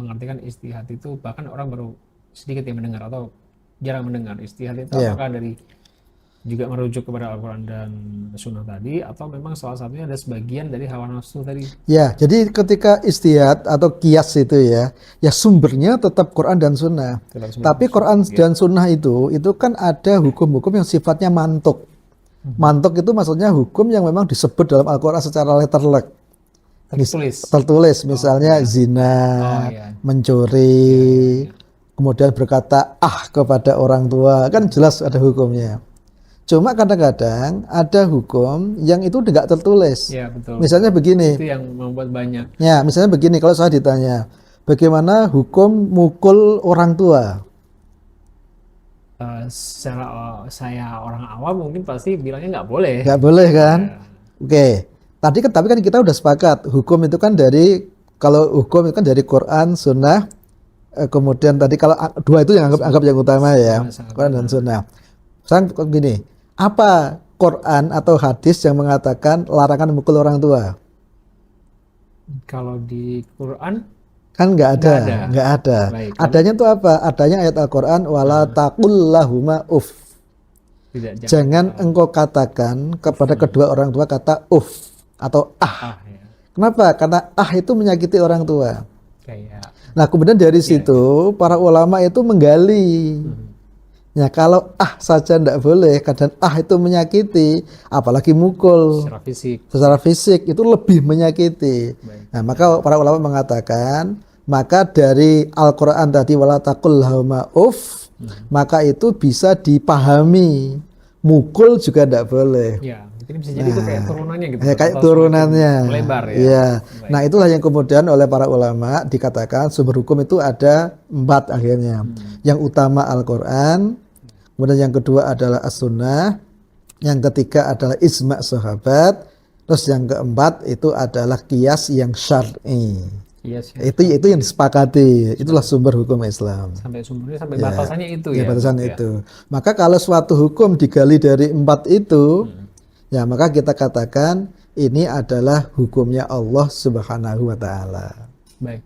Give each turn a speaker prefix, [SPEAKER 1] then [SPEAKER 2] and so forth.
[SPEAKER 1] mengartikan ijtihad itu bahkan orang baru sedikit yang mendengar atau jarang mendengar ijtihad itu
[SPEAKER 2] Ya.
[SPEAKER 1] apakah dari juga merujuk kepada Al-Quran dan Sunnah tadi atau memang salah satunya ada sebagian dari hawa nafsu tadi?
[SPEAKER 2] Ya, jadi ketika ijtihad atau kias itu ya sumbernya tetap Quran dan Sunnah.
[SPEAKER 1] Dalam sebuah
[SPEAKER 2] Tapi
[SPEAKER 1] nafsu,
[SPEAKER 2] Quran
[SPEAKER 1] ya.
[SPEAKER 2] dan Sunnah itu kan ada hukum-hukum yang sifatnya mantuk. Mantuk itu maksudnya hukum yang memang disebut dalam Al-Quran secara letterlek. Tertulis, misalnya
[SPEAKER 1] ya.
[SPEAKER 2] zina,
[SPEAKER 1] Ya.
[SPEAKER 2] mencuri, kemudian berkata kepada orang tua, kan jelas ada hukumnya. Cuma kadang-kadang ada hukum yang itu tidak tertulis.
[SPEAKER 1] Ya, betul.
[SPEAKER 2] Misalnya begini.
[SPEAKER 1] Itu yang membuat banyak.
[SPEAKER 2] Ya, misalnya begini, kalau saya ditanya, bagaimana hukum mukul orang tua?
[SPEAKER 1] Secara saya orang awam mungkin pasti bilangnya nggak boleh.
[SPEAKER 2] Nggak boleh kan?
[SPEAKER 1] Ya.
[SPEAKER 2] Oke. Tapi kan kita udah sepakat, hukum itu kan kalau hukum itu kan dari Quran, Sunnah, kemudian tadi kalau dua itu yang anggap yang utama ya, Quran dan Sunnah. Sekarang begini, apa Quran atau hadis yang mengatakan larangan memukul orang tua?
[SPEAKER 1] Kalau di Quran
[SPEAKER 2] Kan nggak ada.
[SPEAKER 1] Baik,
[SPEAKER 2] Adanya itu apa? Adanya ayat Al-Quran, wala taqul lahuma uff. Jangan engkau katakan kepada kedua orang tua kata uff atau
[SPEAKER 1] ya.
[SPEAKER 2] Kenapa? Karena itu menyakiti orang tua.
[SPEAKER 1] Kayak.
[SPEAKER 2] Nah, kemudian dari situ para ulama itu menggali. Ya, kalau saja tidak boleh, kadang itu menyakiti, apalagi mukul secara fisik itu lebih menyakiti.
[SPEAKER 1] Baik.
[SPEAKER 2] Nah, maka para ulama mengatakan, maka dari Al-Quran tadi wala taqul lahuma uff, maka itu bisa dipahami. Mukul juga tidak boleh.
[SPEAKER 1] Ya, ini bisa jadi itu kayak turunannya gitu.
[SPEAKER 2] Ya, kayak turunannya.
[SPEAKER 1] Lebar ya.
[SPEAKER 2] Ya. Nah, itulah yang kemudian oleh para ulama dikatakan sumber hukum itu ada 4 akhirnya. Yang utama Al-Quran, kemudian yang kedua adalah As-Sunnah, yang ketiga adalah ijma' sahabat, terus yang keempat itu adalah qiyas yang syar'i. Itu yang disepakati, itulah sumber hukum Islam.
[SPEAKER 1] Sampai sumbernya, sampai batasannya itu
[SPEAKER 2] ya. Batasannya itu. Maka kalau suatu hukum digali dari 4 itu, ya maka kita katakan ini adalah hukumnya Allah Subhanahu wa Ta'ala.
[SPEAKER 1] Baik.